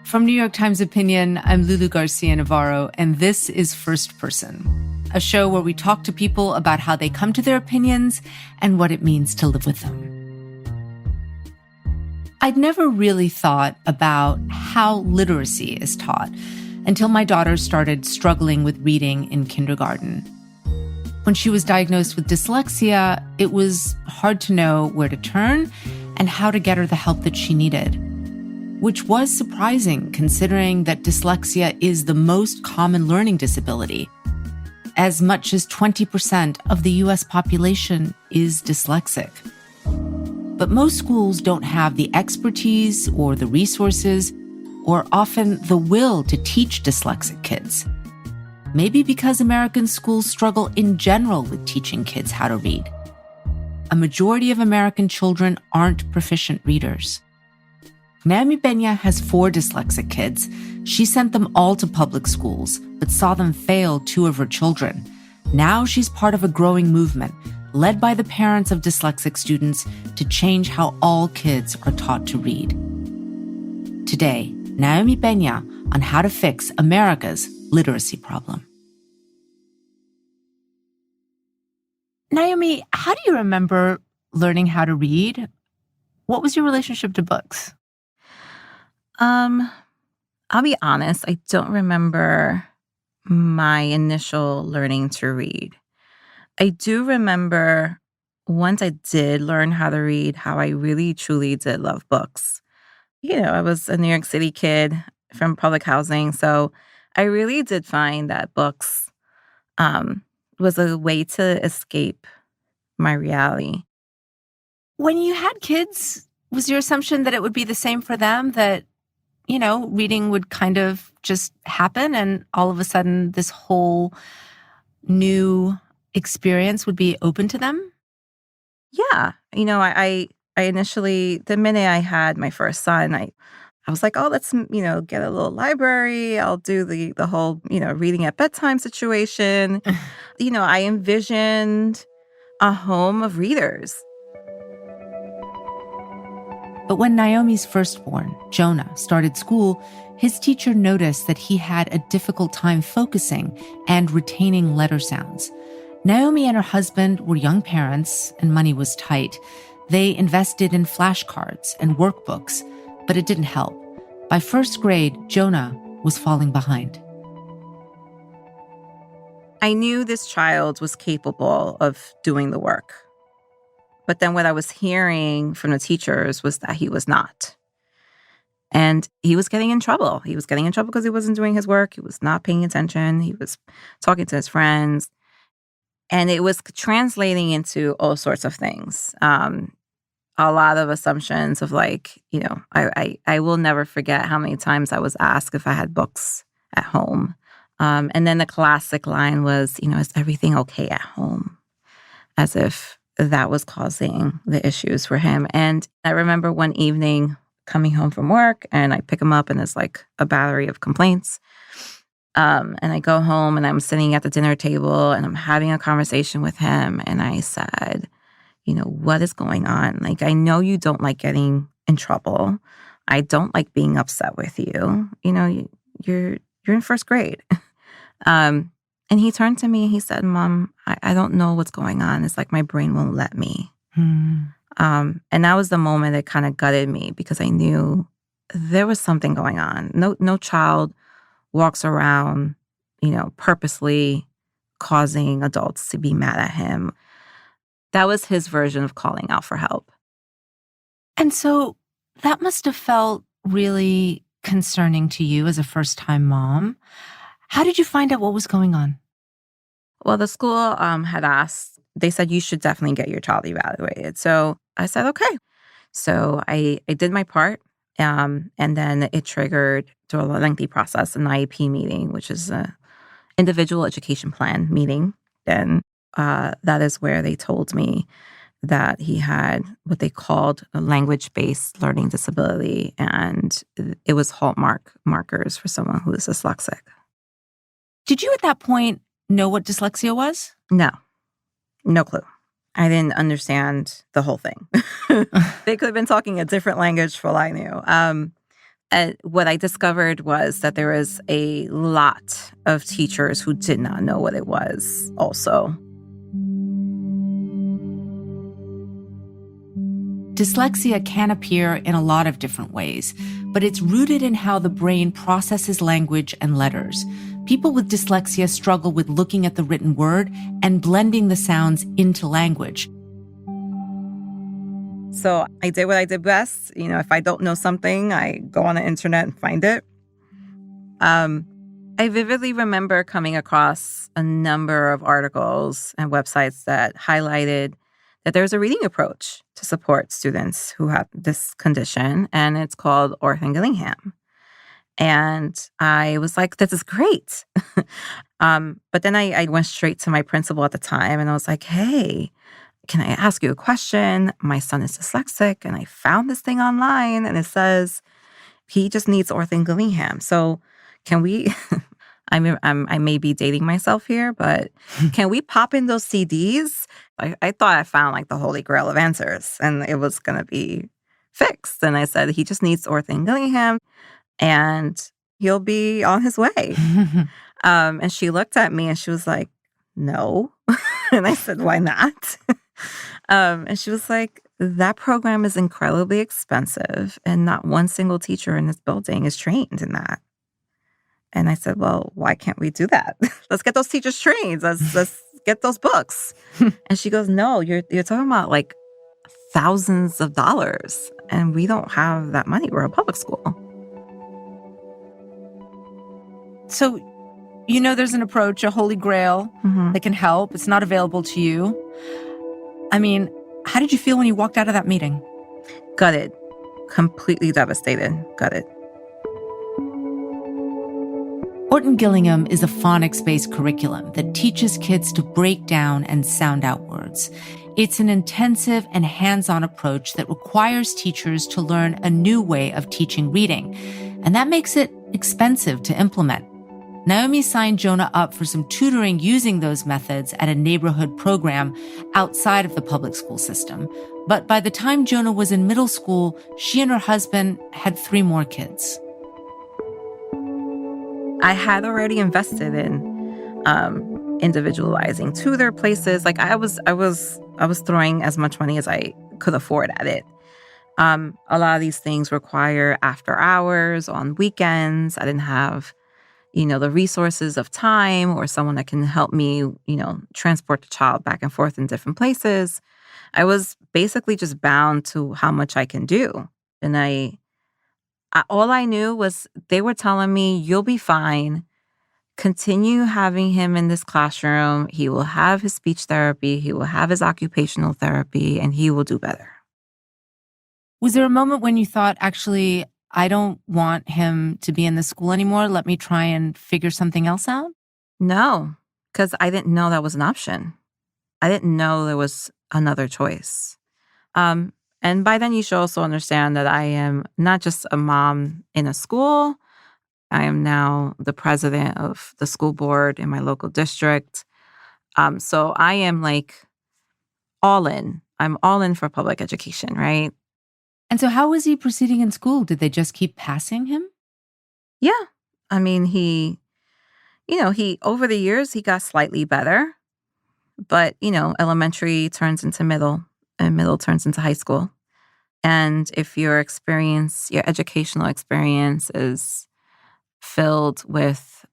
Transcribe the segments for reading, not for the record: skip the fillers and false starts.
From New York Times Opinion, I'm Lulu Garcia Navarro, and this is First Person, a show where we talk to people about how they come to their opinions and what it means to live with them. I'd never really thought about how literacy is taught until my daughter started struggling with reading in kindergarten. When she was diagnosed with dyslexia, it was hard to know where to turn and how to get her the help that she needed, which was surprising considering that dyslexia is the most common learning disability. As much as 20% of the US population is dyslexic. But most schools don't have the expertise or the resources or often the will to teach dyslexic kids. Maybe because American schools struggle in general with teaching kids how to read. A majority of American children aren't proficient readers. Naomi Benya has 4 dyslexic kids. She sent them all to public schools, but saw them fail 2 of her children. Now she's part of a growing movement led by the parents of dyslexic students to change how all kids are taught to read. Today, Naomi Benya on how to fix America's literacy problem. Naomi, how do you remember learning how to read? What was your relationship to books? I'll be honest, I don't remember my initial learning to read. I do remember once I did learn how to read, how I really truly did love books. You know, I was a New York City kid from public housing, so I really did find that books was a way to escape my reality. When you had kids, was your assumption that it would be the same for them, that, you know, reading would kind of just happen and all of a sudden this whole new experience would be open to them? Yeah. You know, I initially, the minute I had my first son, I was like, oh, let's, get a little library. I'll do the whole, reading at bedtime situation. I envisioned a home of readers. But when Naomi's firstborn, Jonah, started school, his teacher noticed that he had a difficult time focusing and retaining letter sounds. Naomi and her husband were young parents, and money was tight. They invested in flashcards and workbooks, but it didn't help. By first grade, Jonah was falling behind. I knew this child was capable of doing the work. But then what I was hearing from the teachers was that he was not. And he was getting in trouble. He was getting in trouble because he wasn't doing his work. He was not paying attention. He was talking to his friends. And it was translating into all sorts of things. A lot of assumptions of I will never forget how many times I was asked if I had books at home. And then the classic line was, is everything okay at home? As if that was causing the issues for him. And I remember one evening coming home from work and I pick him up and there's like a battery of complaints. And I go home and I'm sitting at the dinner table and I'm having a conversation with him. And I said, what is going on? Like, I know you don't like getting in trouble. I don't like being upset with you. You're in first grade. And he turned to me and he said, Mom, I don't know what's going on. It's like my brain won't let me. And that was the moment that kind of gutted me because I knew there was something going on. No child walks around, purposely causing adults to be mad at him. That was his version of calling out for help. And so that must have felt really concerning to you as a first-time mom. How did you find out what was going on? Well, the school had asked, they said, you should definitely get your child evaluated. So I said, okay. So I did my part. And then it triggered, through a lengthy process, an IEP meeting, which is an individual education plan meeting. And that is where they told me that he had what they called a language-based learning disability. And it was hallmark markers for someone who is dyslexic. Did you at that point know what dyslexia was? No clue. I didn't understand the whole thing. They could have been talking a different language for all I knew. And what I discovered was that there was a lot of teachers who did not know what it was also. Dyslexia can appear in a lot of different ways, but it's rooted in how the brain processes language and letters. People with dyslexia struggle with looking at the written word and blending the sounds into language. So I did what I did best. If I don't know something, I go on the internet and find it. I vividly remember coming across a number of articles and websites that highlighted that there's a reading approach to support students who have this condition, and it's called Orth and Gillingham. And I was like, this is great. But then I went straight to my principal at the time, and I was like, hey, can I ask you a question? My son is dyslexic, and I found this thing online, and it says he just needs Orth and Gillingham. So can we... I may be dating myself here, but can we pop in those CDs? I thought I found like the holy grail of answers, and it was going to be fixed. And I said, he just needs Orth and Gillingham, and he'll be on his way. And she looked at me and she was like, no. And I said, why not? And she was like, that program is incredibly expensive, and not one single teacher in this building is trained in that. And I said, well, why can't we do that? Let's get those teachers trained. Let's get those books. And she goes, no, you're talking about like thousands of dollars. And we don't have that money. We're a public school. So, there's an approach, a holy grail that can help. It's not available to you. I mean, how did you feel when you walked out of that meeting? Gutted. Completely devastated. Gutted. Orth Gillingham is a phonics-based curriculum that teaches kids to break down and sound out words. It's an intensive and hands-on approach that requires teachers to learn a new way of teaching reading, and that makes it expensive to implement. Naomi signed Jonah up for some tutoring using those methods at a neighborhood program outside of the public school system. But by the time Jonah was in middle school, she and her husband had 3 more kids. I had already invested in individualizing tutor places. Like I was throwing as much money as I could afford at it. A lot of these things require after hours on weekends. I didn't have, the resources of time or someone that can help me, transport the child back and forth in different places. I was basically just bound to how much I can do. And all I knew was they were telling me, you'll be fine. Continue having him in this classroom. He will have his speech therapy. He will have his occupational therapy, and he will do better. Was there a moment when you thought, actually, I don't want him to be in this school anymore? Let me try and figure something else out? No, because I didn't know that was an option. I didn't know there was another choice. And by then, you should also understand that I am not just a mom in a school. I am now the president of the school board in my local district. So I am like all in. I'm all in for public education, right? And so how was he proceeding in school? Did they just keep passing him? Yeah. I mean, he over the years, he got slightly better. But, elementary turns into middle, and middle turns into high school. And if your educational experience is filled with,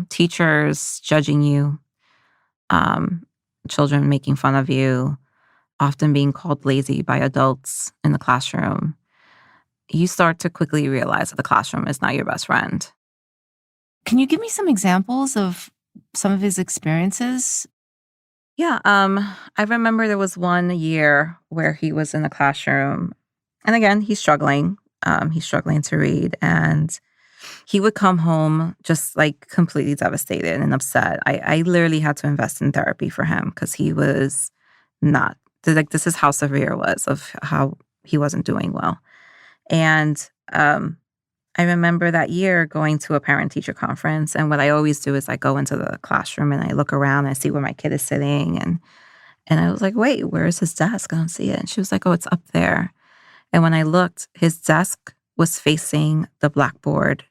teachers judging you, children making fun of you, often being called lazy by adults in the classroom, you start to quickly realize that the classroom is not your best friend. Can you give me some examples of some of his experiences? Yeah. I remember there was one year where he was in the classroom. And again, he's struggling. He's struggling to read. And he would come home just like completely devastated and upset. I literally had to invest in therapy for him because he was not, like, this is how severe it was of how he wasn't doing well. And I remember that year going to a parent-teacher conference. And what I always do is I go into the classroom and I look around and I see where my kid is sitting. And I was like, wait, where's his desk? I don't see it. And she was like, oh, it's up there. And when I looked, his desk was facing the blackboard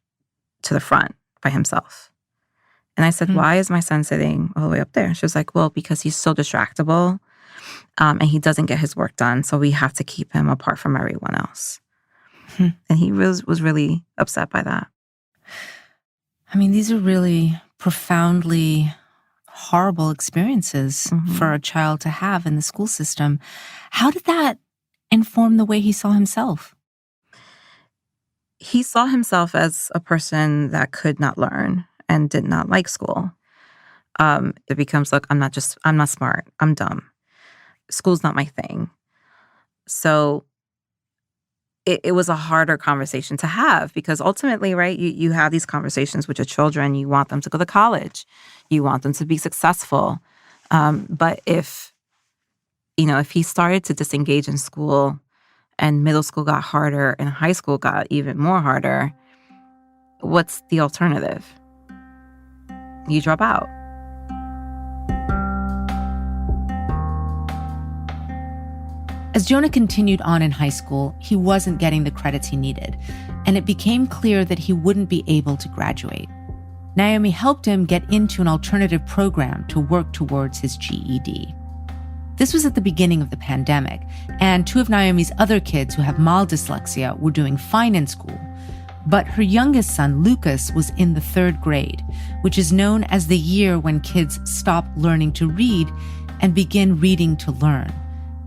to the front by himself. And I said, why is my son sitting all the way up there? She was like, well, because he's so distractible and he doesn't get his work done. So we have to keep him apart from everyone else. And he was really upset by that. I mean, these are really profoundly horrible experiences for a child to have in the school system. How did that inform the way he saw himself? He saw himself as a person that could not learn and did not like school. It becomes like, I'm not smart. I'm dumb. School's not my thing. So it was a harder conversation to have because ultimately, right, you have these conversations with your children. You want them to go to college. You want them to be successful. But if he started to disengage in school and middle school got harder and high school got even more harder, what's the alternative? You drop out. As Jonah continued on in high school, he wasn't getting the credits he needed, and it became clear that he wouldn't be able to graduate. Naomi helped him get into an alternative program to work towards his GED. This was at the beginning of the pandemic, and two of Naomi's other kids who have mild dyslexia were doing fine in school. But her youngest son, Lucas, was in the 3rd grade, which is known as the year when kids stop learning to read and begin reading to learn.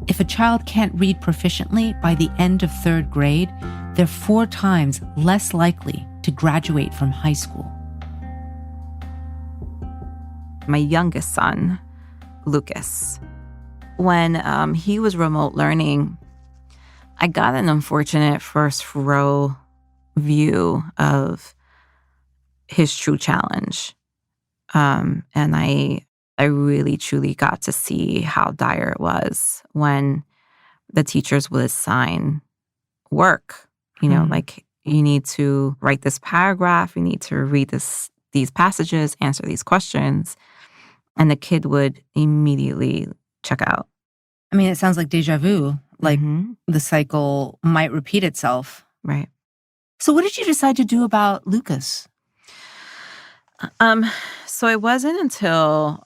If a child can't read proficiently by the end of 3rd grade, they're 4 times less likely to graduate from high school. My youngest son, Lucas, when he was remote learning, I got an unfortunate first row view of his true challenge. And I really, truly got to see how dire it was when the teachers would assign work. Like, you need to write this paragraph, you need to read these passages, answer these questions. And the kid would immediately check out. I mean, it sounds like deja vu, like the cycle might repeat itself. Right. So what did you decide to do about Lucas? So it wasn't until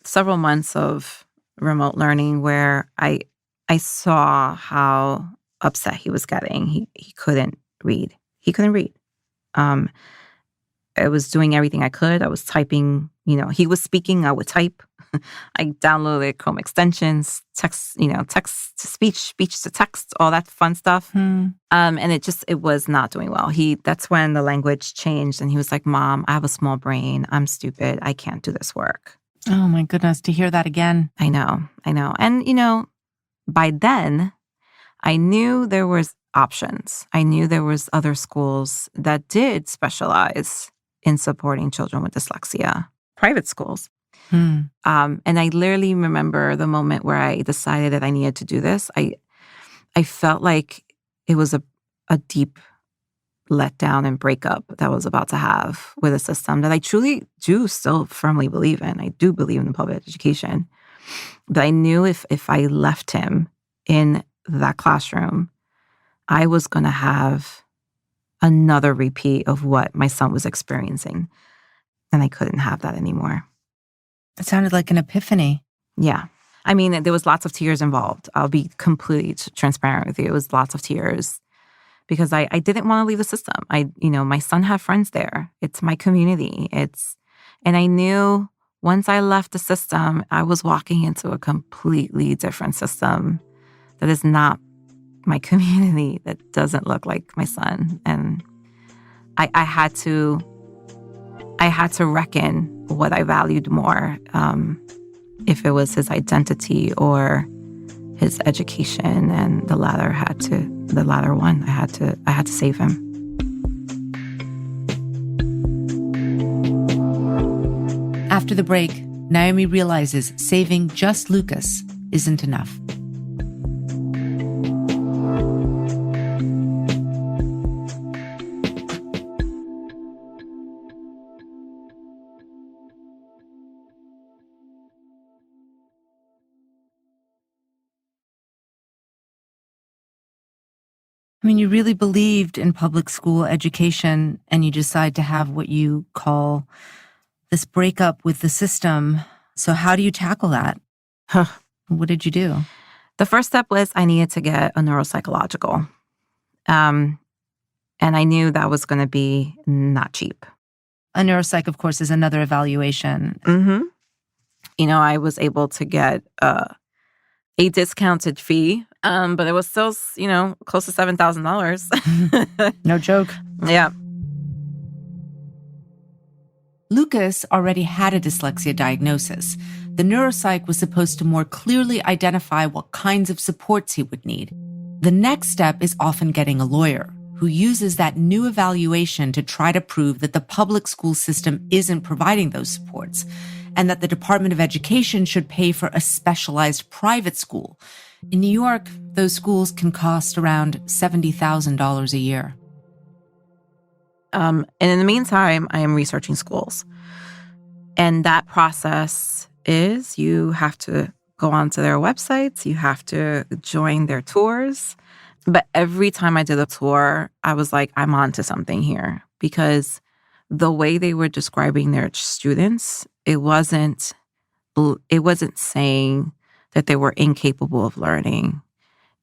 several months of remote learning where I saw how upset he was getting. He couldn't read. He couldn't read. I was doing everything I could. I was typing. He was speaking. I would type. I downloaded Chrome extensions, text to speech, speech to text, all that fun stuff. And it was not doing well. That's when the language changed and he was like, Mom, I have a small brain. I'm stupid. I can't do this work. Oh my goodness, to hear that again. I know. And, by then I knew there was options. I knew there was other schools that did specialize in supporting children with dyslexia, private schools. And I literally remember the moment where I decided that I needed to do this. I felt like it was a deep letdown and breakup that I was about to have with a system that I truly do still firmly believe in. I do believe in public education. But I knew if I left him in that classroom, I was going to have another repeat of what my son was experiencing. And I couldn't have that anymore. It sounded like an epiphany. Yeah. I mean, there was lots of tears involved. I'll be completely transparent with you. It was lots of tears because I didn't want to leave the system. My son had friends there. It's my community. And I knew once I left the system, I was walking into a completely different system that is not my community, that doesn't look like my son. And I had to reckon what I valued more, if it was his identity or his education, and the latter one. I had to save him. After the break, Naomi realizes saving just Lucas isn't enough. I mean, you really believed in public school education, and you decide to have what you call this breakup with the system. So how do you tackle that? Huh. What did you do? The first step was I needed to get a neuropsychological. And I knew that was going to be not cheap. A neuropsych, of course, is another evaluation. Mm-hmm. You know, I was able to get a discounted fee, but it was still, close to $7,000. No joke. Yeah. Lucas already had a dyslexia diagnosis. The neuropsych was supposed to more clearly identify what kinds of supports he would need. The next step is often getting a lawyer who uses that new evaluation to try to prove that the public school system isn't providing those supports and that the Department of Education should pay for a specialized private school. In New York, those schools can cost around $70,000 a year. And in the meantime, I am researching schools. And that process is you have to go onto their websites, you have to join their tours. But every time I did a tour, I was like, I'm onto something here. Because the way they were describing their students, it wasn't saying that they were incapable of learning.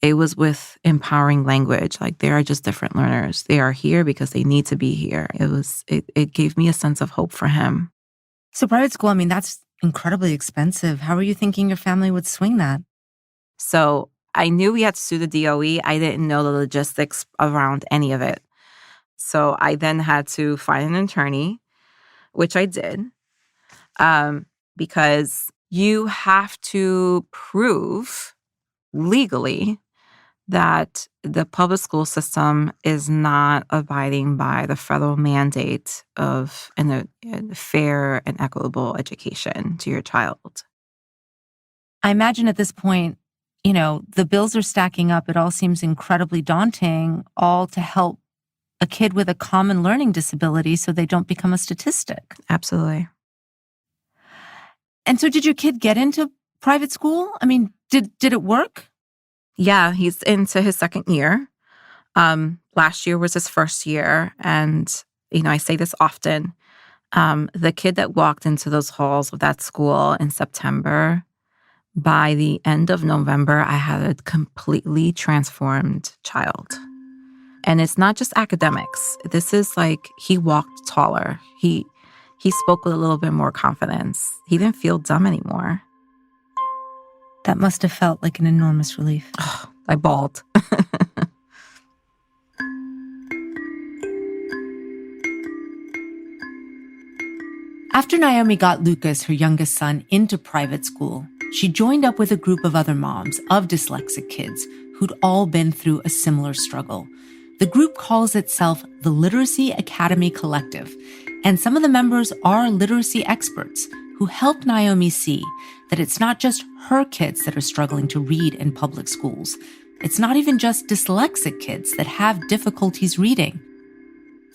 It was with empowering language, like they are just different learners. They are here because they need to be here. It gave me a sense of hope for him. So private school, I mean, that's incredibly expensive. How were you thinking your family would swing that? So I knew we had to sue the DOE. I didn't know the logistics around any of it. So I then had to find an attorney, which I did, because you have to prove legally that the public school system is not abiding by the federal mandate of a fair and equitable education to your child. I imagine at this point, the bills are stacking up. It all seems incredibly daunting, all to help a kid with a common learning disability so they don't become a statistic. Absolutely. And so did your kid get into private school? I mean, did it work? Yeah, he's into his second year. Last year was his first year. And, I say this often. The kid that walked into those halls of that school in September, by the end of November, I had a completely transformed child. And it's not just academics. This is like he walked taller. He spoke with a little bit more confidence. He didn't feel dumb anymore. That must have felt like an enormous relief. Oh, I bawled. After Naomi got Lucas, her youngest son, into private school, she joined up with a group of other moms of dyslexic kids who'd all been through a similar struggle. The group calls itself the Literacy Academy Collective, and some of the members are literacy experts who help Naomi see that it's not just her kids that are struggling to read in public schools. It's not even just dyslexic kids that have difficulties reading.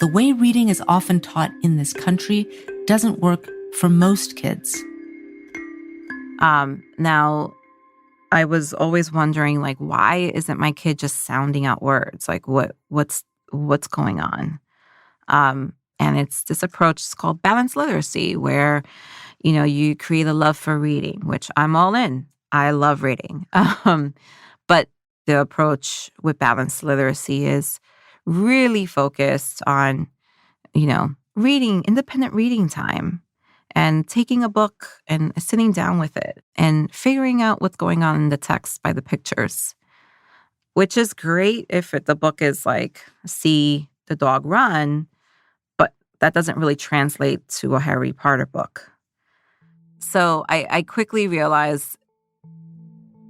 The way reading is often taught in this country doesn't work for most kids. Now, I was always wondering, why isn't my kid just sounding out words? What's going on? And it's this approach, it's called balanced literacy, where, you create a love for reading, which I'm all in. I love reading. But the approach with balanced literacy is really focused on, reading, independent reading time, and taking a book and sitting down with it and figuring out what's going on in the text by the pictures, which is great if the book is like, see the dog run, but that doesn't really translate to a Harry Potter book. So I quickly realized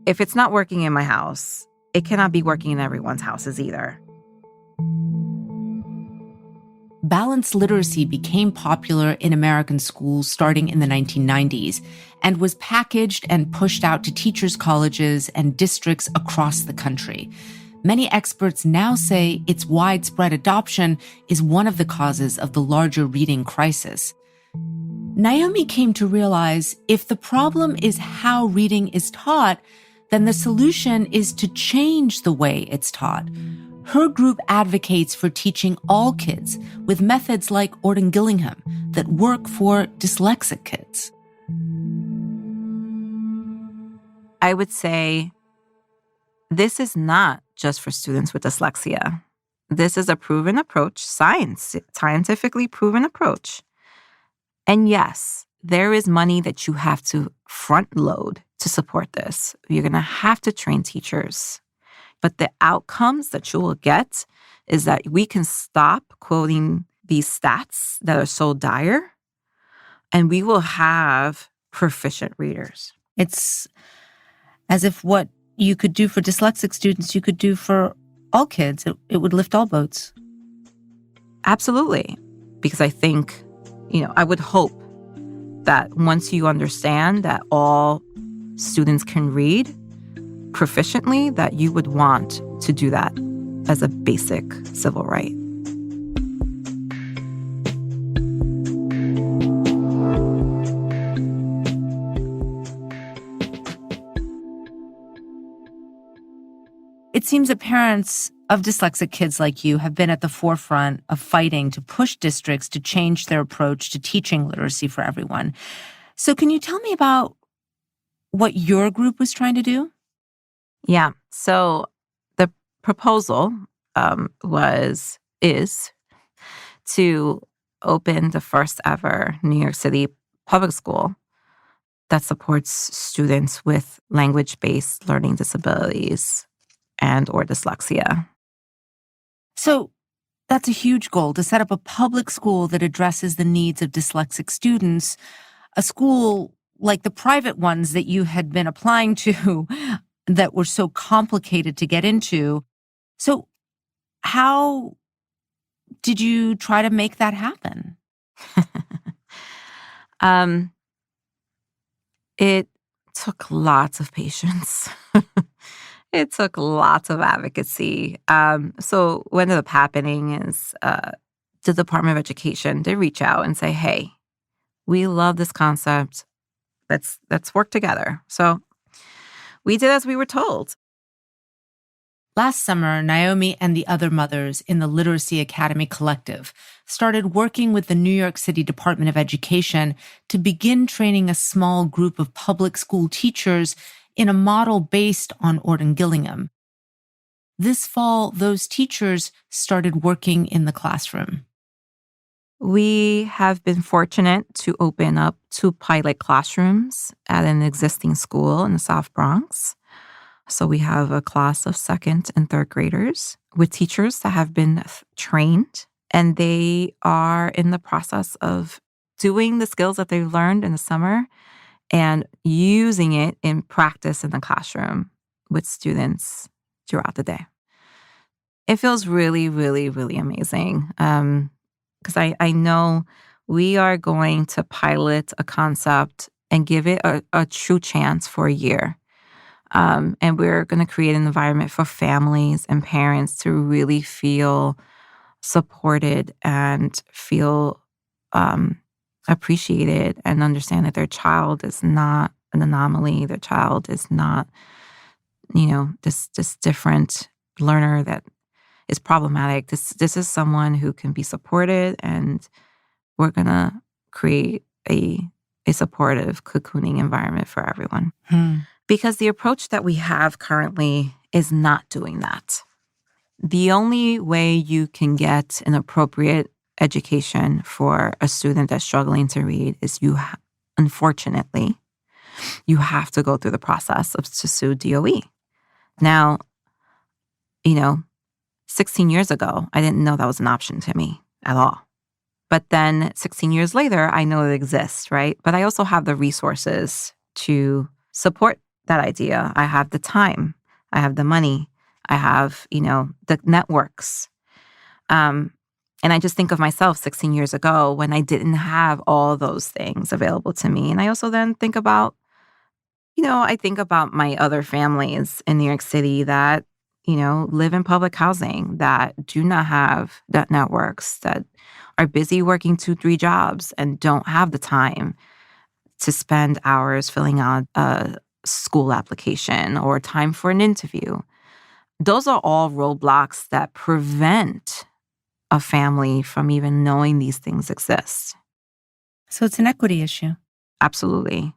if it's not working in my house, it cannot be working in everyone's houses either. Balanced literacy became popular in American schools starting in the 1990s and was packaged and pushed out to teachers' colleges and districts across the country. Many experts now say its widespread adoption is one of the causes of the larger reading crisis. Naomi came to realize if the problem is how reading is taught, then the solution is to change the way it's taught. Her group advocates for teaching all kids with methods like Orton-Gillingham that work for dyslexic kids. I would say this is not just for students with dyslexia. This is a proven approach, scientifically proven approach. And yes, there is money that you have to front load to support this. You're going to have to train teachers. But the outcomes that you will get is that we can stop quoting these stats that are so dire, and we will have proficient readers. It's as if what you could do for dyslexic students, you could do for all kids. It would lift all boats. Absolutely. Because I think, I would hope that once you understand that all students can read proficiently, that you would want to do that as a basic civil right. It seems that parents of dyslexic kids like you have been at the forefront of fighting to push districts to change their approach to teaching literacy for everyone. So can you tell me about what your group was trying to do? Yeah. So the proposal is to open the first ever New York City public school that supports students with language-based learning disabilities and or dyslexia. So that's a huge goal, to set up a public school that addresses the needs of dyslexic students, a school like the private ones that you had been applying to that were so complicated to get into. So how did you try to make that happen? It took lots of patience. It took lots of advocacy. So what ended up happening is the Department of Education, they reach out and say, hey, we love this concept. Let's work together. So we did as we were told. Last summer, Naomi and the other mothers in the Literacy Academy Collective started working with the New York City Department of Education to begin training a small group of public school teachers in a model based on Orton-Gillingham. This fall, those teachers started working in the classroom. We have been fortunate to open up 2 pilot classrooms at an existing school in the South Bronx. So we have a class of 2nd and 3rd graders with teachers that have been trained, and they are in the process of doing the skills that they've learned in the summer and using it in practice in the classroom with students throughout the day. It feels really, really, really amazing because I know we are going to pilot a concept and give it a true chance for a year. And we're going to create an environment for families and parents to really feel supported and feel appreciated and understand that their child is not an anomaly. Their child is not, this different learner that is problematic. This is someone who can be supported, and we're going to create a supportive cocooning environment for everyone. Because the approach that we have currently is not doing that. The only way you can get an appropriate education for a student that's struggling to read is unfortunately, you have to go through the process of to sue DOE. Now, 16 years ago, I didn't know that was an option to me at all. But then 16 years later, I know it exists, right? But I also have the resources to support that idea. I have the time. I have the money. I have, the networks. And I just think of myself 16 years ago when I didn't have all those things available to me. And I also then think about, I think about my other families in New York City that, live in public housing, that do not have that networks, that are busy working 2-3 jobs and don't have the time to spend hours filling out a school application or time for an interview. those are all roadblocks that prevent a family from even knowing these things exist. So it's an equity issue. Absolutely.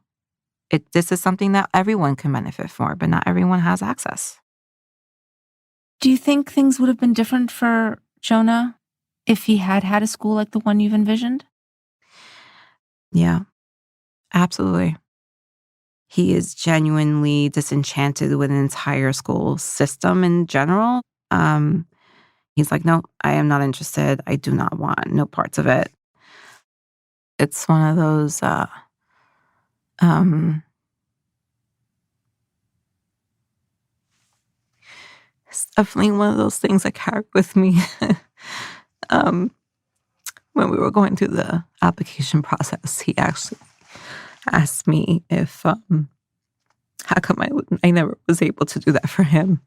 This is something that everyone can benefit from, but not everyone has access. Do you think things would have been different for Jonah if he had had a school like the one you've envisioned? Yeah, absolutely. He is genuinely disenchanted with an entire school system in general. He's like, no, I am not interested. I do not want no parts of it. It's one of those, it's definitely one of those things I carried with me when we were going through the application process. He actually asked me if, how come I never was able to do that for him.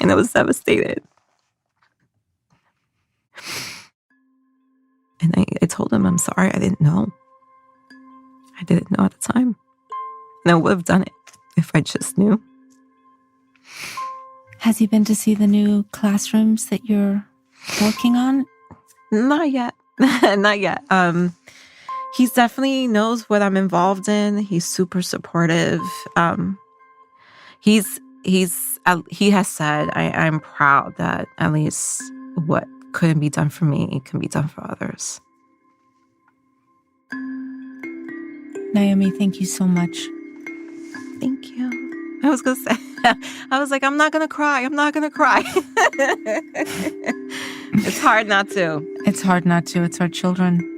And I was devastated. And I told him, I'm sorry, I didn't know. I didn't know at the time. And I would have done it if I just knew. Has he been to see the new classrooms that you're working on? Not yet. Not yet. He's definitely knows what I'm involved in. He's super supportive. He has said, I'm proud that at least what couldn't be done for me can be done for others. Naomi, thank you so much. Thank you. I was going to say, I was like, I'm not going to cry. I'm not going to cry. It's hard not to. It's hard not to. It's our children.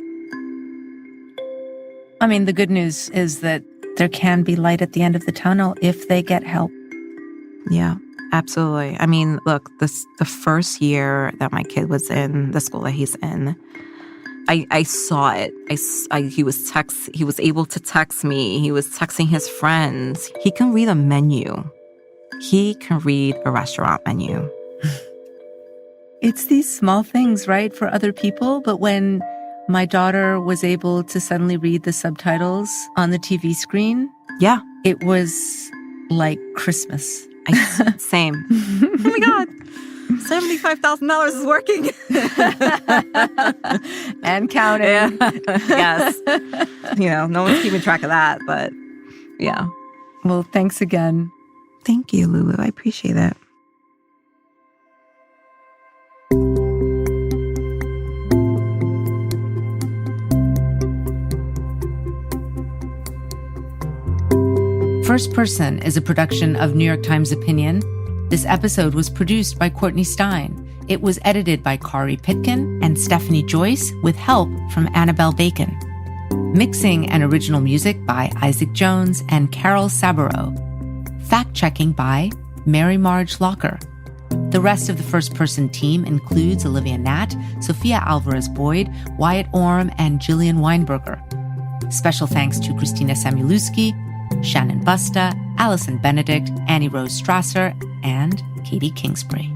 I mean, the good news is that there can be light at the end of the tunnel if they get help. Yeah, absolutely. I mean, look, the first year that my kid was in the school that he's in, I saw it. He was able to text me. He was texting his friends. He can read a menu. He can read a restaurant menu. It's these small things, right, for other people. But when my daughter was able to suddenly read the subtitles on the TV screen, yeah, it was like Christmas. Same. Oh my God. $75,000 is working. And counting. Yeah. Yes. No one's keeping track of that, but yeah. Well, thanks again. Thank you, Lulu. I appreciate it. First Person is a production of New York Times Opinion. This episode was produced by Courtney Stein. It was edited by Kari Pitkin and Stephanie Joyce with help from Annabelle Bacon. Mixing and original music by Isaac Jones and Carol Saburo. Fact-checking by Mary Marge Locker. The rest of the First Person team includes Olivia Natt, Sophia Alvarez-Boyd, Wyatt Orm, and Jillian Weinberger. Special thanks to Christina Samuelewski, Shannon Busta, Allison Benedict, Annie Rose Strasser, and Katie Kingsbury.